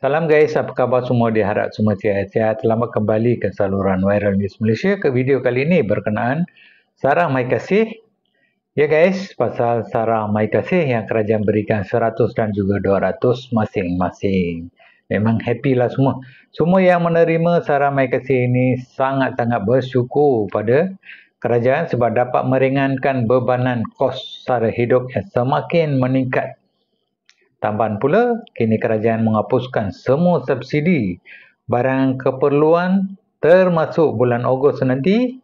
Salam guys, apa khabar semua? Diharap semua sihat-sihat. Selamat kembali ke saluran Viral News Malaysia. Ke video kali ini berkenaan Sarah Mai Kasih. Ya guys, pasal Sarah Mai Kasih yang kerajaan berikan 100 dan juga 200 masing-masing. Memang happy lah semua. Semua yang menerima Sarah Mai Kasih ini sangat-sangat bersyukur pada kerajaan sebab dapat meringankan bebanan kos sara hidup yang semakin meningkat. Tambahan pula, kini kerajaan menghapuskan semua subsidi barang keperluan termasuk bulan Ogos nanti,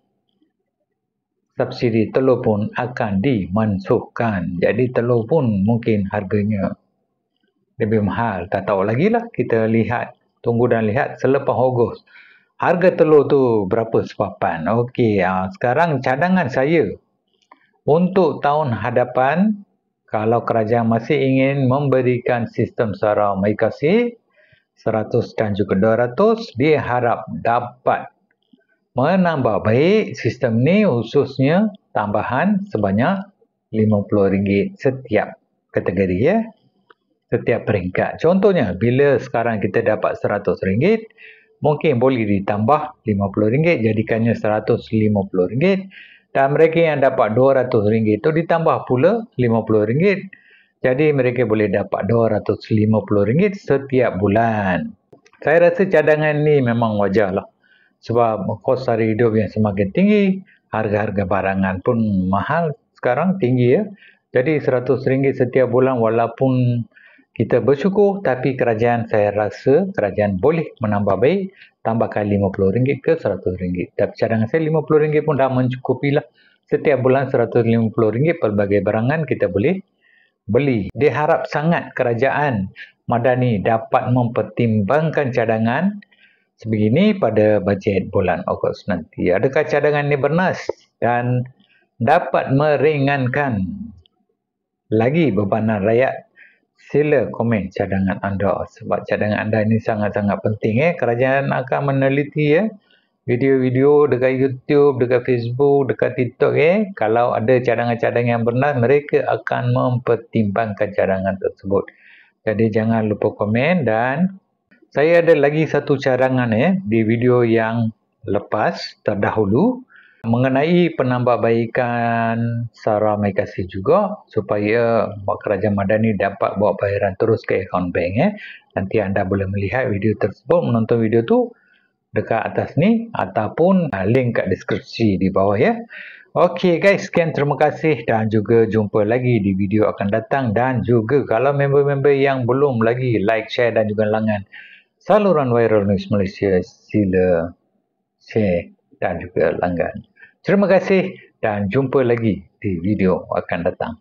subsidi telur pun akan dimansuhkan. Jadi telur pun mungkin harganya lebih mahal. Tak tahu lagi lah, kita lihat, tunggu dan lihat selepas Ogos. Harga telur tu berapa sepapan? Okey, sekarang cadangan saya untuk tahun hadapan, kalau kerajaan masih ingin memberikan sistem Sarah Mai Kasih 100 dan juga 200, dia harap dapat menambah baik sistem ni, khususnya tambahan sebanyak RM50 setiap kategori ya, setiap peringkat. Contohnya, bila sekarang kita dapat RM100, mungkin boleh ditambah RM50, jadikannya RM150. Dan mereka yang dapat RM200 itu ditambah pula RM50. Jadi mereka boleh dapat RM250 setiap bulan. Saya rasa cadangan ni memang wajar lah. Sebab kos sara hidup yang semakin tinggi, harga-harga barangan pun mahal sekarang, tinggi ya. Jadi RM100 setiap bulan walaupun kita bersyukur, tapi kerajaan, saya rasa kerajaan boleh menambah baik, tambahkan RM50 ke RM100. Tapi cadangan saya RM50 pun dah mencukupi lah. Setiap bulan RM150 pelbagai barangan kita boleh beli. Diharap sangat kerajaan Madani dapat mempertimbangkan cadangan sebegini pada bajet bulan Ogos nanti. Adakah cadangan ini bernas dan dapat meringankan lagi bebanan rakyat? Sila komen cadangan anda, sebab cadangan anda ini sangat-sangat penting. Kerajaan akan meneliti video-video dekat YouTube, dekat Facebook, dekat TikTok. Kalau ada cadangan-cadangan yang benar, mereka akan mempertimbangkan cadangan tersebut. Jadi jangan lupa komen. Dan saya ada lagi satu cadangan di video yang lepas terdahulu mengenai penambahbaikan Sarah Mai Kasih juga, supaya kerajaan Madani dapat bawa bayaran terus ke akaun bank. Nanti anda boleh melihat video tersebut, menonton video tu dekat atas ni ataupun link kat deskripsi di bawah ya. Okey guys, sekian, terima kasih dan juga jumpa lagi di video akan datang. Dan juga kalau member-member yang belum lagi like, share dan juga langgan saluran Viral News Malaysia, sila share dan juga langgan. Terima kasih dan jumpa lagi di video akan datang.